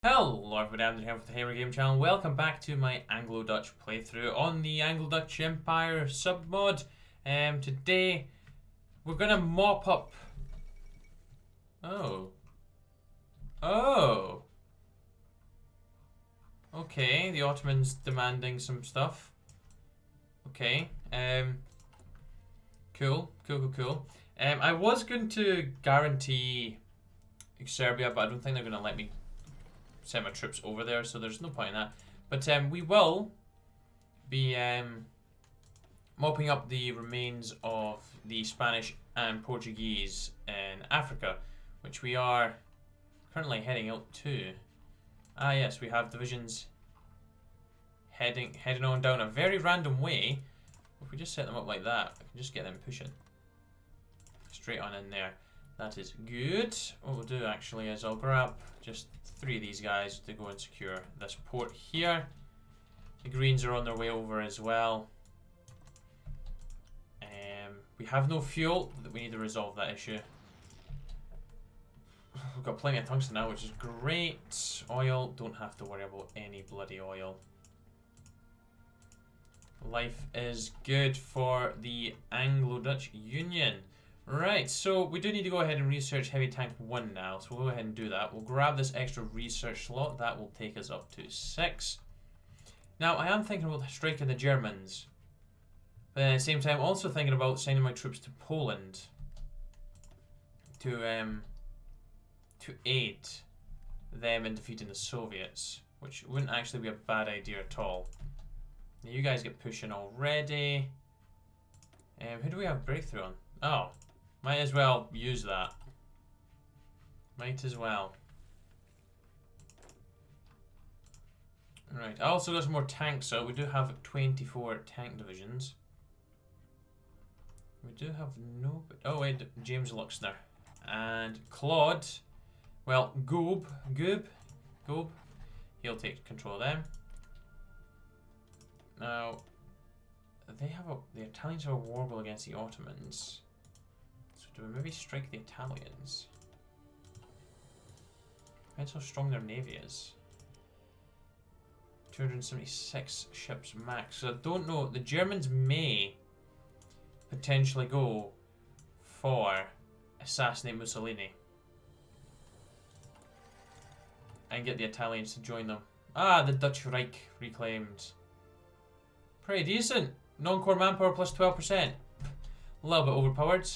Hello everybody, I'm here with the HOI4 channel. Welcome back to my Anglo-Dutch playthrough on the Anglo-Dutch Empire Submod. Today we're gonna mop up. Oh. Okay, the Ottomans demanding some stuff. Okay. Cool. I was going to guarantee Serbia, but I don't think they're gonna let me send my troops over there, so there's no point in that. But we will be mopping up the remains of the Spanish and Portuguese in Africa, which we are currently heading out to. Ah yes, we have divisions heading on down a very random way. If we just set them up like that, I can just get them pushing straight on in there. That is good. What we'll do actually is I'll grab just 3 of these guys to go and secure this port here. The Greens are on their way over as well. We have no fuel, but we need to resolve that issue. We've got plenty of tungsten now, which is great. Oil, don't have to worry about any bloody oil. Life is good for the Anglo-Dutch Union. Right, so we do need to go ahead and research Heavy Tank 1 now, so we'll go ahead and do that. We'll grab this extra research slot, that will take us up to 6. Now, I am thinking about striking the Germans, but at the same time, also thinking about sending my troops to Poland to aid them in defeating the Soviets, which wouldn't actually be a bad idea at all. Now, you guys get pushing already. Who do we have breakthrough on? Oh. Might as well use that. Might as well. Right, I also got some more tanks, so we do have 24 tank divisions. We do have no... Oh wait, James Luxner. And Claude. Well, Goob. He'll take control of them. Now, they have the Italians have a war goal against the Ottomans. Do we maybe strike the Italians? Depends how strong their navy is. 276 ships max. So I don't know. The Germans may potentially go for assassinate Mussolini and get the Italians to join them. Ah, the Dutch Reich reclaimed. Pretty decent. Non-core manpower plus 12%. A little bit overpowered.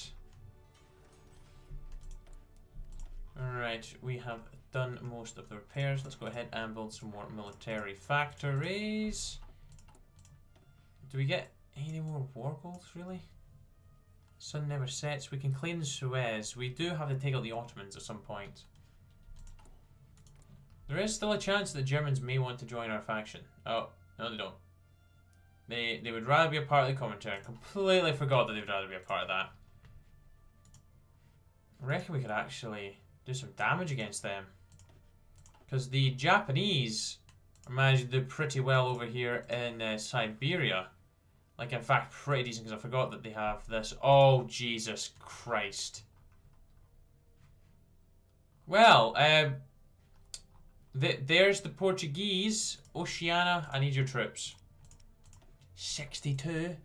Alright, we have done most of the repairs. Let's go ahead and build some more military factories. Do we get any more war goals, really? Sun never sets. We can claim Suez. We do have to take out the Ottomans at some point. There is still a chance that the Germans may want to join our faction. Oh, no they don't. They would rather be a part of the commentary. Completely forgot that they would rather be a part of that. I reckon we could actually do some damage against them, because the Japanese are managing to do pretty well over here in Siberia. Like, in fact, pretty decent, because I forgot that they have this. Oh, Jesus Christ. Well, there's the Portuguese. Oceania, I need your troops. 62?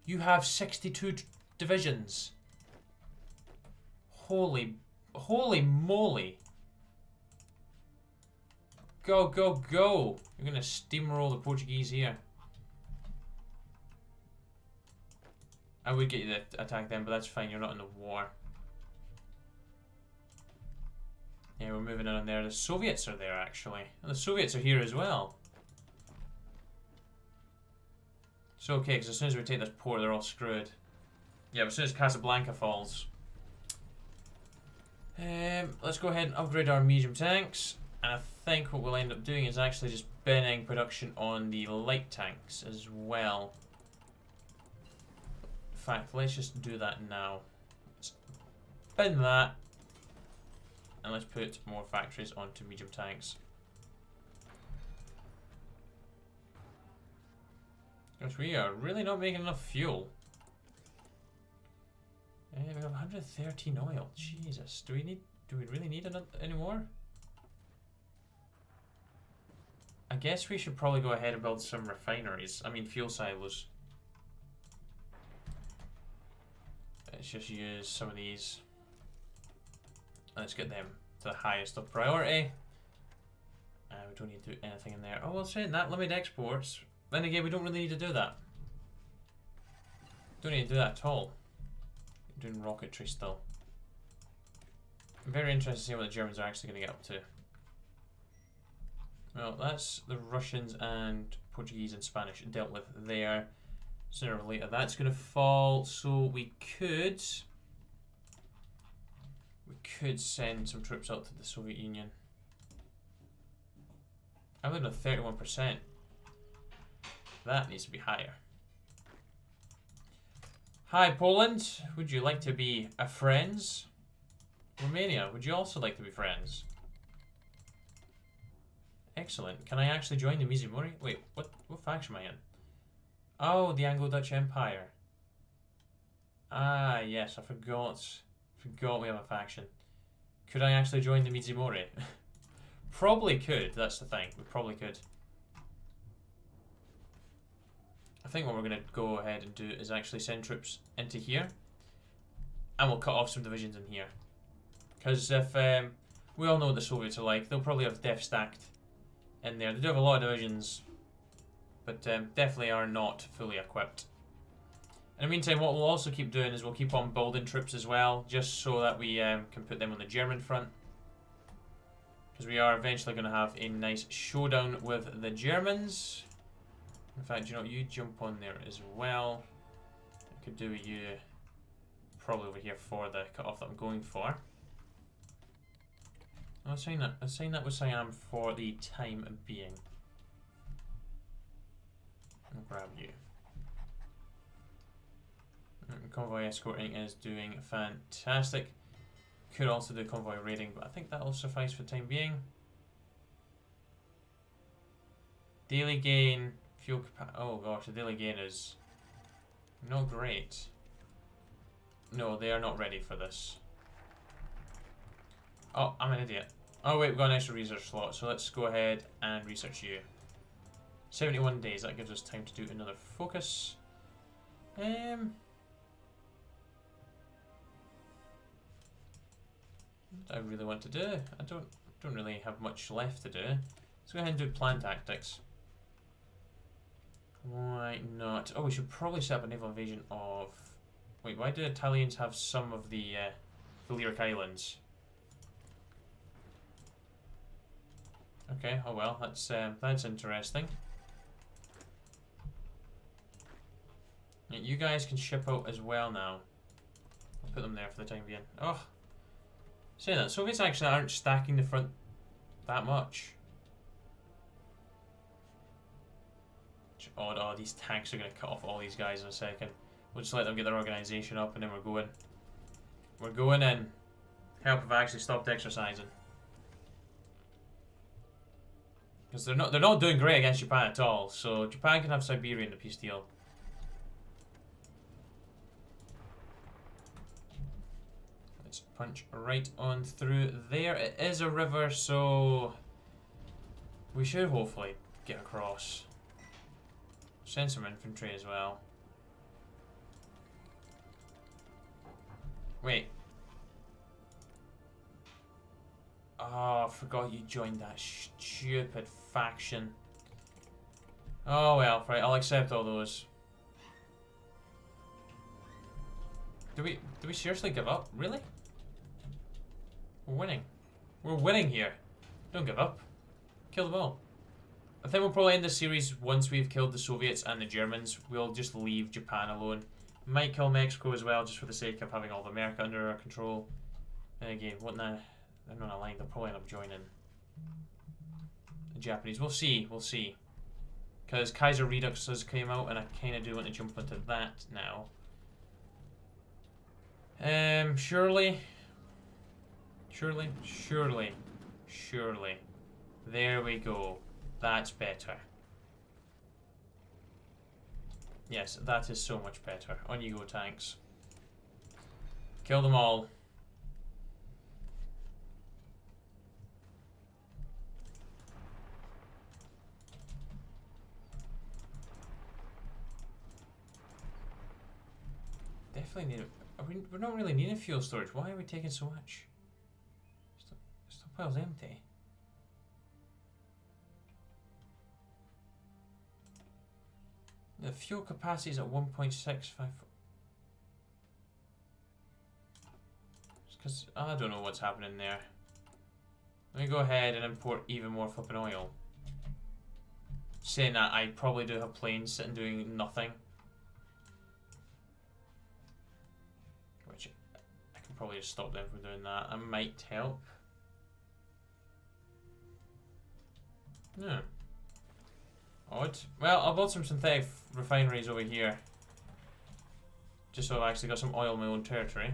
You have 62 divisions. Holy moly. Go. You're gonna steamroll the Portuguese here. I would get you to attack them, but that's fine. You're not in the war. Yeah, we're moving in on there. The Soviets are there, actually. And the Soviets are here as well. So, okay, because as soon as we take this port, they're all screwed. Yeah, but as soon as Casablanca falls... let's go ahead and upgrade our medium tanks, and I think what we'll end up doing is actually just binning production on the light tanks as well. In fact, let's just do that now. Let's bin that, and let's put more factories onto medium tanks. Because we are really not making enough fuel. We have 113 oil. Jesus, do we really need any more? I guess we should probably go ahead and build some refineries. I mean, fuel silos. Let's just use some of these. Let's get them to the highest of priority. We don't need to do anything in there. Oh, well, saying that, limited exports. Then again, we don't really need to do that. Don't need to do that at all. We're doing rocketry still. I'm very interested to see what the Germans are actually going to get up to. Well, that's the Russians and Portuguese and Spanish dealt with there. Sooner or later, that's going to fall. So we could send some troops out to the Soviet Union. I'm looking at 31%. That needs to be higher. Hi, Poland. Would you like to be a friends? Romania, would you also like to be friends? Excellent. Can I actually join the Mizumori? Wait, what faction am I in? Oh, the Anglo-Dutch Empire. Ah, yes, I forgot. Forgot we have a faction. Could I actually join the Mizumori? Probably could, that's the thing. We probably could. I think what we're going to go ahead and do is actually send troops into here. And we'll cut off some divisions in here. Because if we all know what the Soviets are like, they'll probably have def stacked in there. They do have a lot of divisions, but definitely are not fully equipped. In the meantime, what we'll also keep doing is we'll keep on building troops as well, just so that we can put them on the German front. Because we are eventually going to have a nice showdown with the Germans. In fact, you know, you jump on there as well. I could do you probably over here for the cut-off that I'm going for. I'll assign that with Siam for the time being. I'll grab you. Convoy escorting is doing fantastic. Could also do convoy raiding, but I think that'll suffice for the time being. Daily gain, fuel capacity. Oh gosh, the daily gain is not great. No, they are not ready for this. Oh, I'm an idiot. Oh wait, we've got an extra research slot, so let's go ahead and research you. 71 days, that gives us time to do another focus. What do I really want to do? I don't really have much left to do. Let's go ahead and do plan tactics. Why not? Oh, we should probably set up a naval invasion of... Wait, why do Italians have some of the Lyric Islands? Okay, oh well, that's interesting. Yeah, you guys can ship out as well now. I'll put them there for the time being. Oh, say that Soviets actually aren't stacking the front that much. Odd. Oh, these tanks are going to cut off all these guys in a second. We'll just let them get their organisation up, and then we're going. We're going in. Help have actually stopped exercising. Because they're not doing great against Japan at all. So Japan can have Siberia in the peace deal. Let's punch right on through there. It is a river, so we should hopefully get across. Send some infantry as well. Wait. Oh, I forgot you joined that stupid faction. Oh well, right, I'll accept all those. Do we seriously give up? Really? We're winning. We're winning here. Don't give up. Kill them all. I think we'll probably end this series once we've killed the Soviets and the Germans. We'll just leave Japan alone. Might kill Mexico as well, just for the sake of having all of America under our control. And again, what now? They're not aligned. They'll probably end up joining the Japanese. We'll see. We'll see. Because Kaiser Redux has came out, and I kind of do want to jump into that now. Surely. There we go. That's better. Yes, that is so much better. On you go, tanks. Kill them all. definitely need. We're not really needing fuel storage. Why are we taking so much? Stockpile's empty. The fuel capacity is at 1.654. Because I don't know what's happening there. Let me go ahead and import even more flipping oil. Saying that, I probably do have planes sitting doing nothing. Which I can probably just stop them from doing that. That might help. Yeah. Odd. Well, I'll build some synthetic refineries over here. Just so I've actually got some oil in my own territory.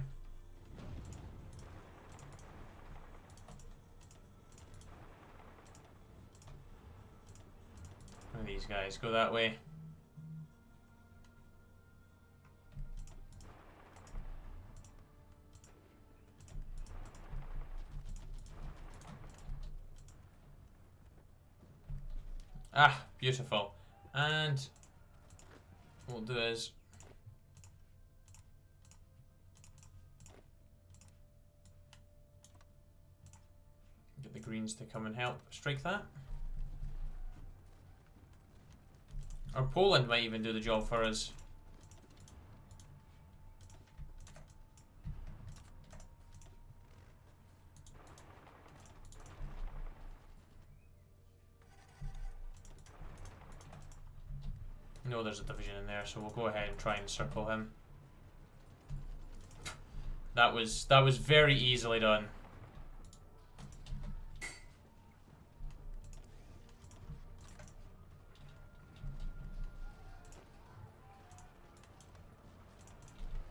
Where are these guys? Go that way. Ah, beautiful. And what we'll do is get the greens to come and help strike that. Or Poland might even do the job for us. No, there's a division in there, so we'll go ahead and try and circle him. That was very easily done.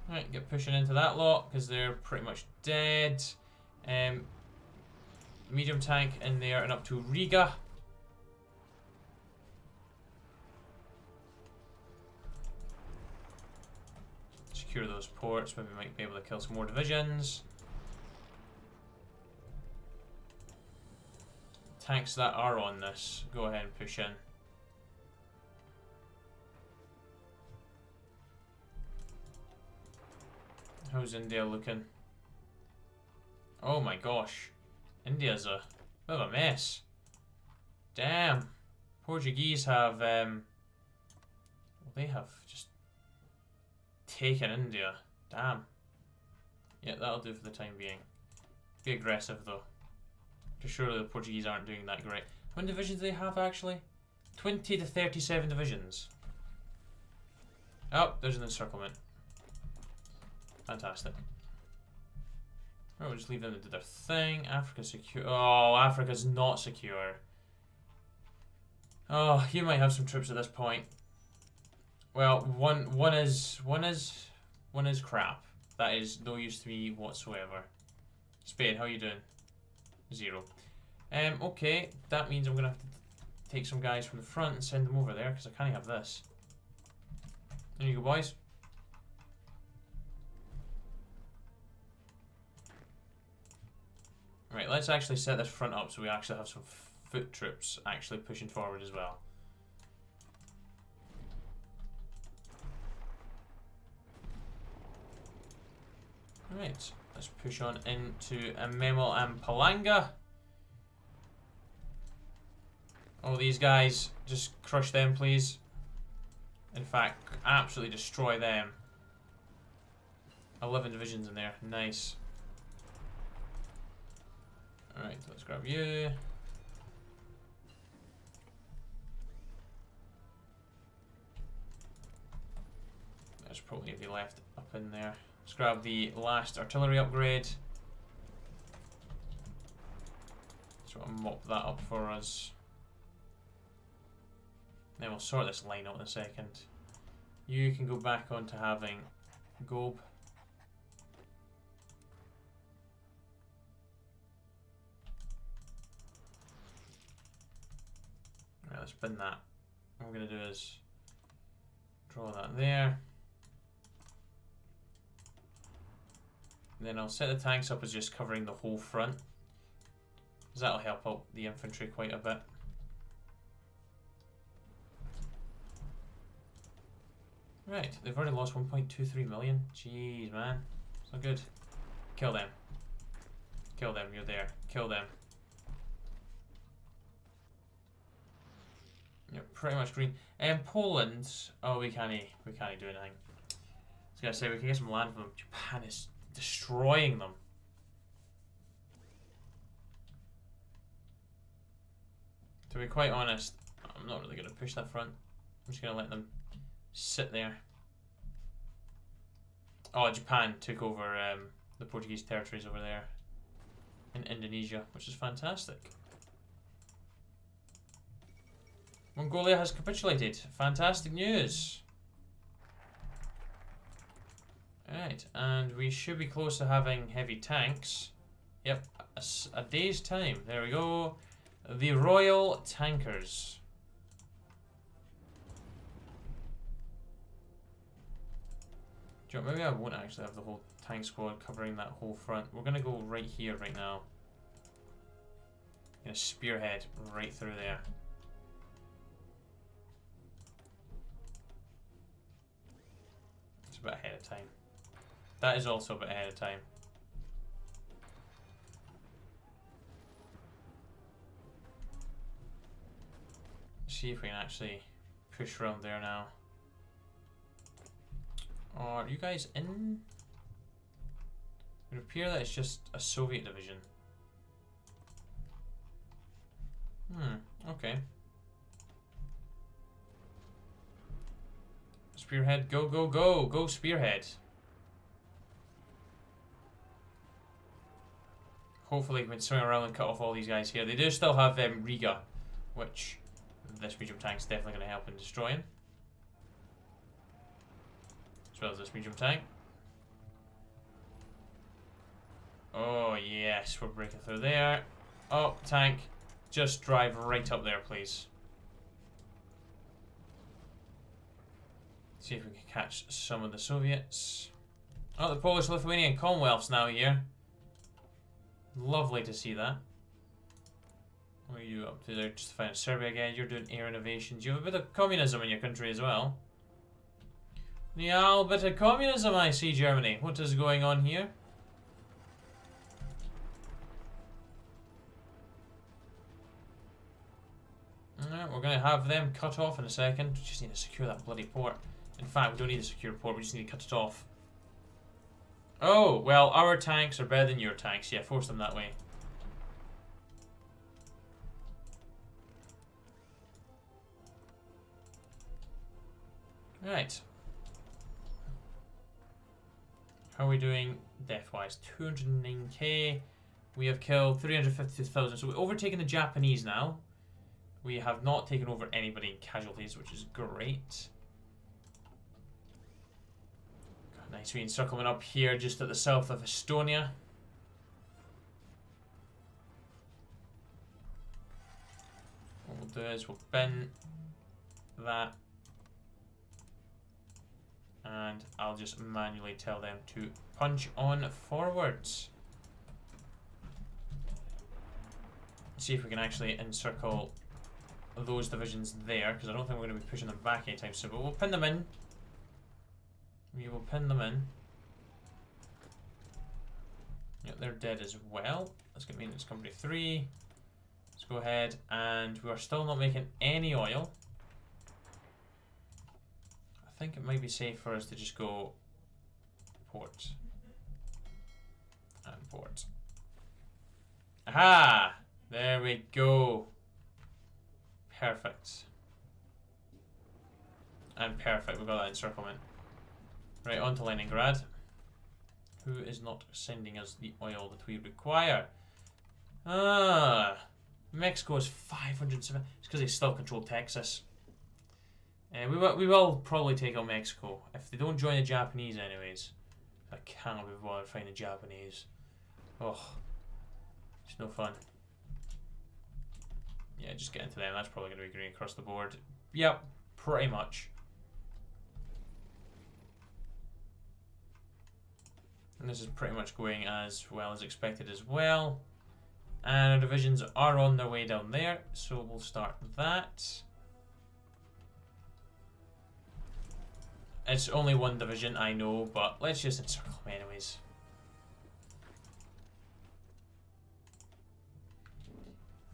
Right, get pushing into that lot because they're pretty much dead. Medium tank in there and up to Riga. Secure those ports, maybe we might be able to kill some more divisions. Tanks that are on this, go ahead and push in. How's India looking? Oh my gosh. India's a bit of a mess. Damn. Portuguese have, well, they have just taken India. Damn. Yeah, that'll do for the time being. Be aggressive though. Because surely the Portuguese aren't doing that great. How many divisions do they have actually? 20 to 37 divisions. Oh, there's an encirclement. Fantastic. Right, we'll just leave them to do their thing. Africa's secure. Oh, Africa's not secure. Oh, you might have some troops at this point. Well, one is crap. That is no use to me whatsoever. Spain, how you doing? 0. Okay, that means I'm gonna have to take some guys from the front and send them over there because I can't have this. There you go, boys. Right, let's actually set this front up so we actually have some foot troops actually pushing forward as well. Right, let's push on into Memel and Palanga. Oh, these guys, just crush them, please. In fact, absolutely destroy them. 11 divisions in there, nice. Alright, let's grab you. There's probably be left up in there. Let's grab the last artillery upgrade. So I'll mop that up for us. Then we'll sort this line out in a second. You can go back on to having Gob. Right, let's bin that. What we're going to do is draw that there. And then I'll set the tanks up as just covering the whole front, because that'll help out the infantry quite a bit. Right, they've already lost 1.23 million. Jeez, man. It's not good. Kill them. Kill them, you're there. Kill them. You're pretty much green. And Poland, oh, we can't do anything. I was gonna say we can get some land from them. Japan is destroying them. To be quite honest, I'm not really gonna push that front. I'm just gonna let them sit there. Oh, Japan took over the Portuguese territories over there in Indonesia, which is fantastic. Mongolia has capitulated. Fantastic news. Alright, and we should be close to having heavy tanks. Yep, a day's time. There we go. The Royal Tankers. Do you know, maybe I won't actually have the whole tank squad covering that whole front. We're going to go right here, right now. Going to spearhead right through there. It's a bit ahead of time. That is also a bit ahead of time. See if we can actually push around there now. Are you guys in? It would appear that it's just a Soviet division. Okay. Spearhead, go, go, go! Go, Spearhead! Hopefully we can swing around and cut off all these guys here. They do still have Riga, which this medium tank's definitely going to help in destroying. As well as this medium tank. Oh yes, we're breaking through there. Oh, tank, just drive right up there, please. See if we can catch some of the Soviets. Oh, the Polish-Lithuanian Commonwealth's now here. Lovely to see that. What are you up to there? Just to find Serbia again. You're doing air innovations. You have a bit of communism in your country as well. Yeah, a bit of communism, I see, Germany. What is going on here? Alright, we're going to have them cut off in a second. We just need to secure that bloody port. In fact, we don't need to secure a port. We just need to cut it off. Oh, well, our tanks are better than your tanks. Yeah, force them that way. Right. How are we doing death-wise? 209k. We have killed 350,000. So we've overtaken the Japanese now. We have not taken over anybody in casualties, which is great. Got a nice wee encirclement up here just at the south of Estonia. What we'll do is we'll bin that. And I'll just manually tell them to punch on forwards. See if we can actually encircle those divisions there, because I don't think we're going to be pushing them back anytime soon, but we'll pin them in. We will pin them in. Yep, they're dead as well. That's going to mean it's company 3. Let's go ahead, and we are still not making any oil. I think it might be safe for us to just go port and port. Aha! There we go. Perfect. And perfect, we've got that encirclement. Right, on to Leningrad. Who is not sending us the oil that we require? Ah, Mexico is 507. It's because they still control Texas. We will probably take on Mexico if they don't join the Japanese anyways. I cannot be bothered fighting the Japanese. Oh, it's no fun. Yeah, just get into them. That's probably going to be green across the board. Yep, pretty much. And this is pretty much going as well as expected as well. And our divisions are on their way down there, so we'll start that. It's only one division, I know, but let's just encircle them anyways.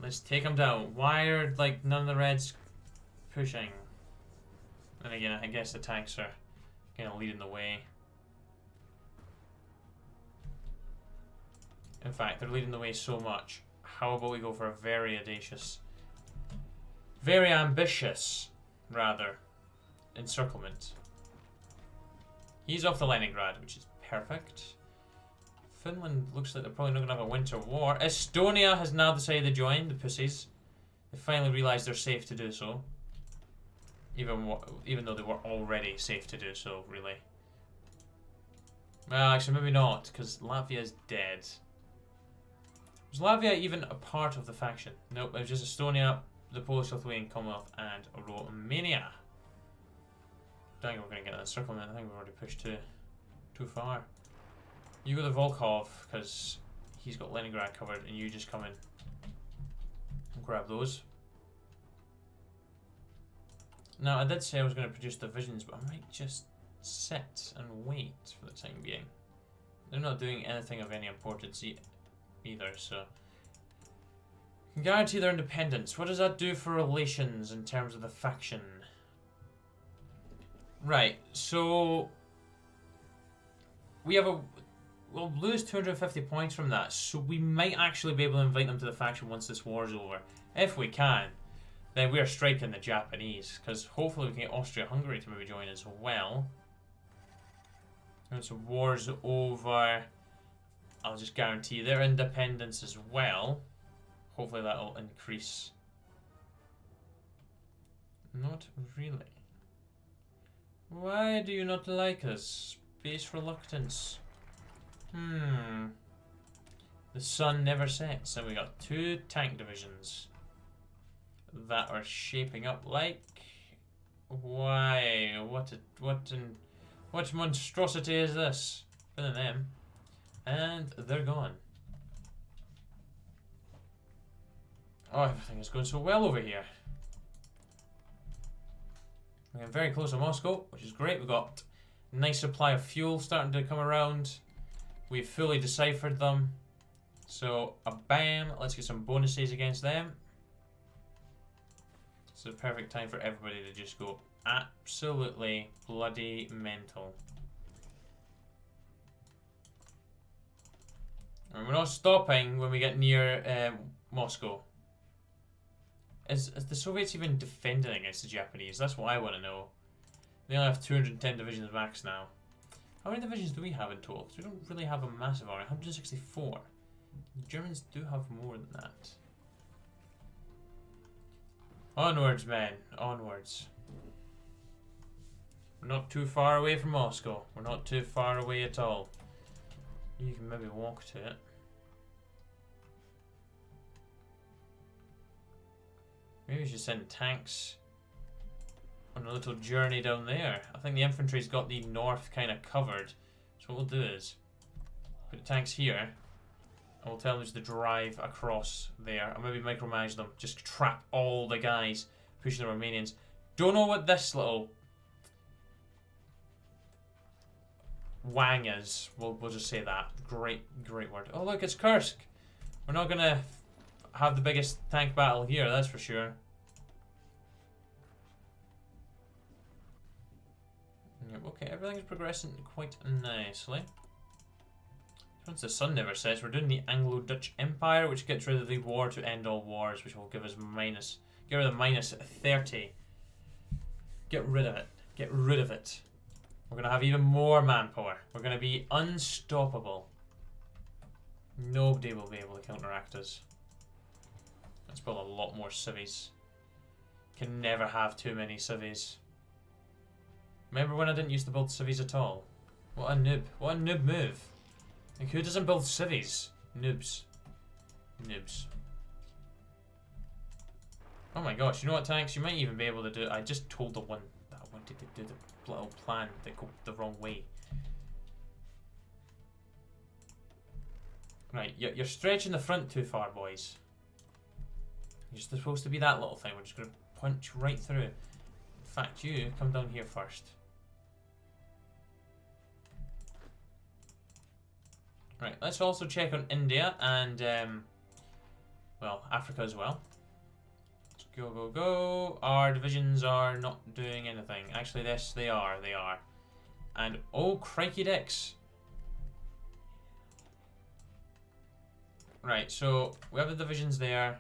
Let's take them down. Why are, like, none of the Reds pushing? And again, I guess the tanks are kind of leading the way. In fact, they're leading the way so much. How about we go for a very audacious, very ambitious, rather, encirclement. He's off the Leningrad, which is perfect. Finland looks like they're probably not going to have a winter war. Estonia has now decided to join, the pussies. They finally realised they're safe to do so. Even though they were already safe to do so, really. Well, actually, maybe not, because Latvia is dead. Was Latvia even a part of the faction? Nope, it was just Estonia, the Polish-Lithuanian Commonwealth, and Romania. I think we're going to get an encirclement. I think we've already pushed too far. You go to Volkov, because he's got Leningrad covered, and you just come in and grab those. Now, I did say I was going to produce divisions, but I might just sit and wait for the time being. They're not doing anything of any importance either, so... Can guarantee their independence. What does that do for relations in terms of the faction? Right, so... We'll lose 250 points from that, so we might actually be able to invite them to the faction once this war is over. If we can, then we are striking the Japanese, because hopefully we can get Austria-Hungary to maybe join as well. Once the war's over, I'll just guarantee their independence as well. Hopefully that'll increase. Not really. Why do you not like us? Space reluctance. The sun never sets, and we got 2 tank divisions that are shaping up like... Why? What monstrosity is this? Better than them. And they're gone. Oh, everything is going so well over here. We're getting very close to Moscow, which is great. We've got a nice supply of fuel starting to come around. We've fully deciphered them. So, bam, let's get some bonuses against them. It's the perfect time for everybody to just go absolutely bloody mental. And we're not stopping when we get near Moscow. Is the Soviets even defending against the Japanese? That's what I want to know. They only have 210 divisions max now. How many divisions do we have in total? Because we don't really have a massive army. 164. The Germans do have more than that. Onwards, men. Onwards. We're not too far away from Moscow. We're not too far away at all. You can maybe walk to it. Maybe we should send tanks on a little journey down there. I think the infantry's got the north kind of covered. So what we'll do is put tanks here, and we'll tell them just to drive across there and maybe micromanage them. Just trap all the guys pushing the Romanians. Don't know what this little wang is. We'll just say that. Great word. Oh look, it's Kursk. We're not gonna have the biggest tank battle here, that's for sure. Yep, okay, everything's progressing quite nicely. Once the sun never sets, we're doing the Anglo-Dutch Empire, which gets rid of the war to end all wars, which will give us get rid of minus 30. Get rid of it. Get rid of it. We're going to have even more manpower. We're going to be unstoppable. Nobody will be able to counteract us. Let's build a lot more civvies. Can never have too many civvies. Remember when I didn't used to build civvies at all? What a noob. What a noob move. Like, who doesn't build civvies? Noobs. Noobs. Oh my gosh, you know what, tanks? You might even be able to do it. I just told the one that I wanted to do the little plan that go the wrong way. Right, you're stretching the front too far, boys. You're supposed to be that little thing. We're just going to punch right through. In fact, you come down here first. Right, let's also check on India and, well, Africa as well. Let's go, go, go. Our divisions are not doing anything. Actually, yes, they are. They are. And, oh, crikey dicks. Right, so we have the divisions there.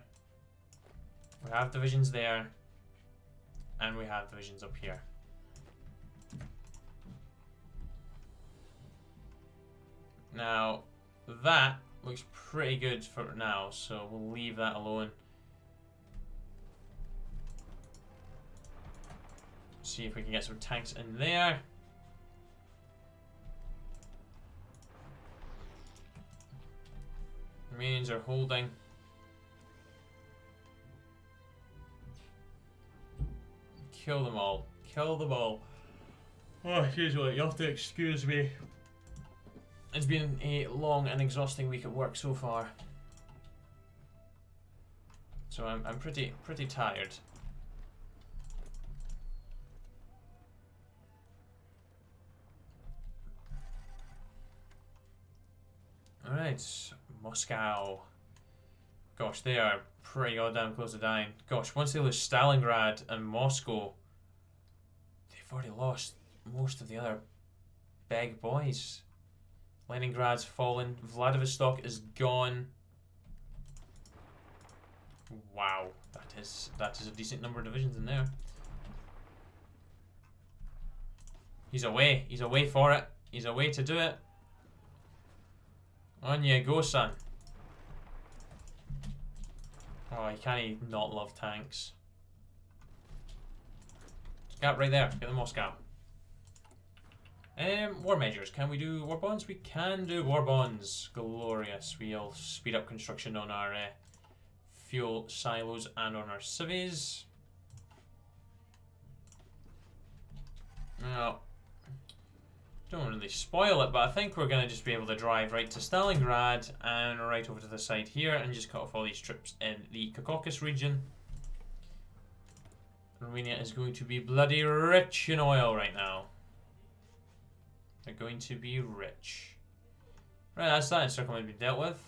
We have divisions there. And we have divisions up here. Now, that looks pretty good for now, so we'll leave that alone. See if we can get some tanks in there. Marines are holding. Kill them all. Kill them all. Oh, excuse me. You have to excuse me. It's been a long and exhausting week at work so far. So I'm pretty tired. Alright, Moscow. Gosh, they are pretty goddamn close to dying. Gosh, once they lose Stalingrad and Moscow, they've already lost most of the other big boys. Leningrad's fallen. Vladivostok is gone. Wow, that is a decent number of divisions in there. He's away. He's away for it. He's away to do it. On you go, son. Oh, he can't not love tanks. Gap right there. Get the Moscow. War measures. Can we do war bonds? We can do war bonds. Glorious. We'll speed up construction on our fuel silos and on our civvies. Now, don't really spoil it, but I think we're going to just be able to drive right to Stalingrad and right over to the side here and just cut off all these troops in the Caucasus region. Romania is going to be bloody rich in oil right now. They're going to be rich. Right, that's that encirclement to be dealt with.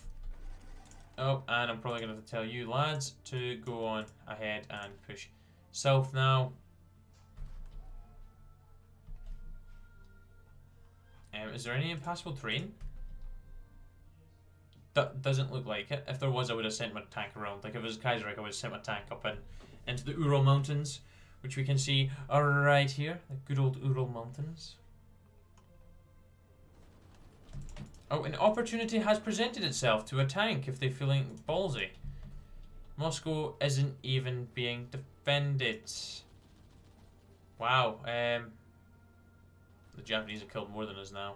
Oh, and I'm probably going to have to tell you lads to go on ahead and push south now. Is there any impassable terrain? That doesn't look like it. If there was, I would have sent my tank around. Like if it was Kaiserreich, I would have sent my tank up into the Ural Mountains, which we can see right here. The good old Ural Mountains. Oh, an opportunity has presented itself to a tank if they're feeling ballsy. Moscow isn't even being defended. Wow. The Japanese have killed more than us now.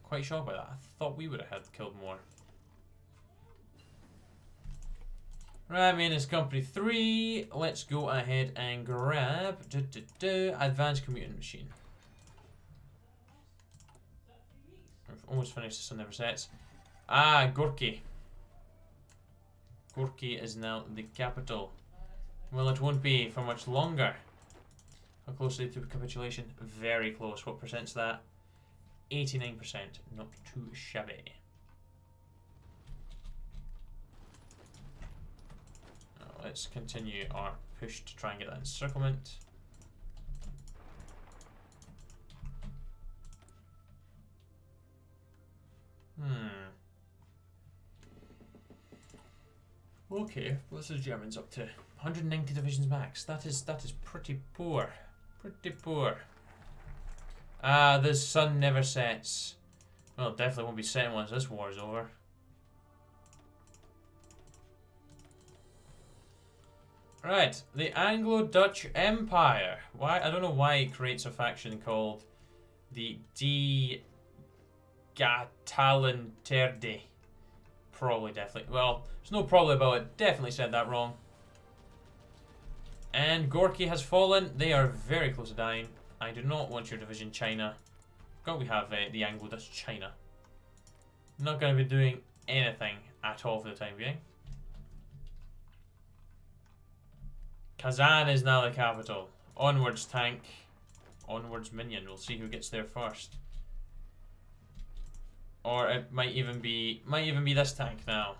Quite shocked by that. I thought we would have had killed more. Right, Maintenance Company 3. Let's go ahead and grab Advanced Commuting Machine. We've almost finished this on never sets. Ah, Gorky. Gorky is now the capital. Well, it won't be for much longer. How close are they to capitulation? Very close. What percent's that? 89%. Not too shabby. Now, let's continue our push to try and get that encirclement. Okay, what's the Germans up to? 190 divisions max. That is pretty poor. Pretty poor. Ah, the sun never sets. Well, it definitely won't be setting once this war is over. Right, the Anglo-Dutch Empire. Why? I don't know why it creates a faction called the Die Gatalenterde. Probably, definitely. Well, there's no probably about it. Definitely said that wrong. And Gorky has fallen. They are very close to dying. I do not want your division, China. God, we have the Anglo-Dutch China. Not going to be doing anything at all for the time being. Kazan is now the capital. Onwards, tank. Onwards, minion. We'll see who gets there first. Or it might even be this tank now.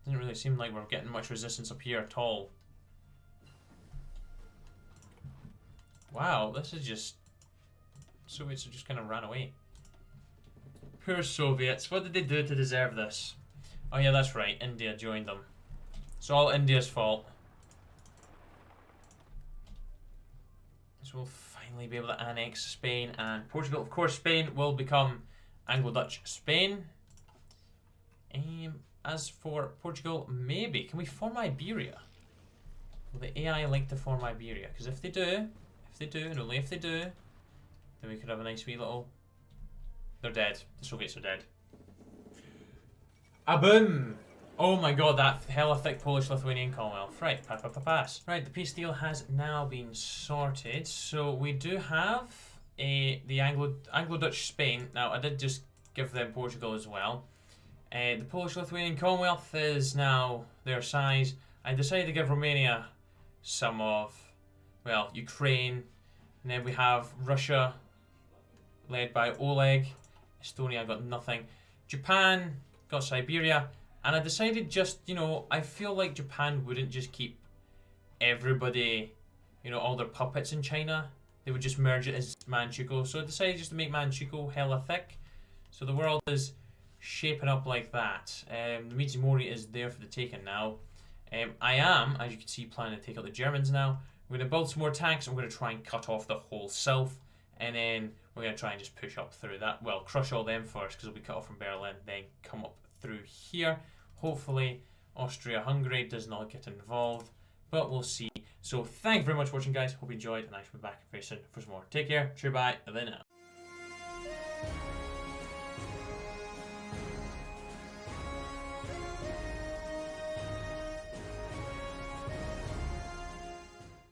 Doesn't really seem like we're getting much resistance up here at all. Wow, this is just... Soviets have just kind of ran away. Poor Soviets. What did they do to deserve this? Oh yeah, that's right. India joined them. It's all India's fault. So we'll finally be able to annex Spain and Portugal. Of course, Spain will become Anglo-Dutch Spain. As for Portugal, maybe. Can we form Iberia? Will the AI like to form Iberia? Because if they do, and only if they do, then we could have a nice wee little... They're dead. The Soviets are dead. A-boom! Oh my god, that hella thick Polish-Lithuanian Commonwealth. Right, pass. Right, the peace deal has now been sorted. So we do have the Anglo-Dutch Spain. Now, I did just give them Portugal as well. The Polish-Lithuanian Commonwealth is now their size. I decided to give Romania some of, well, Ukraine. And then we have Russia, led by Oleg. Estonia got nothing. Japan got Siberia. And I decided just, you know, I feel like Japan wouldn't just keep everybody, you know, all their puppets in China. They would just merge it as Manchukuo. So I decided just to make Manchukuo hella thick. So the world is shaping up like that. The Mizumori is there for the taking now. I am, as you can see, planning to take out the Germans now. I'm going to build some more tanks. I'm going to try and cut off the whole south. And then we're going to try and just push up through that. Well, crush all them first because they'll be cut off from Berlin. Then come up through here. Hopefully Austria-Hungary does not get involved, but we'll see. So thank you very much for watching, guys. Hope you enjoyed, and I shall be back very soon for some more. Take care. Cheer, bye. Bye now.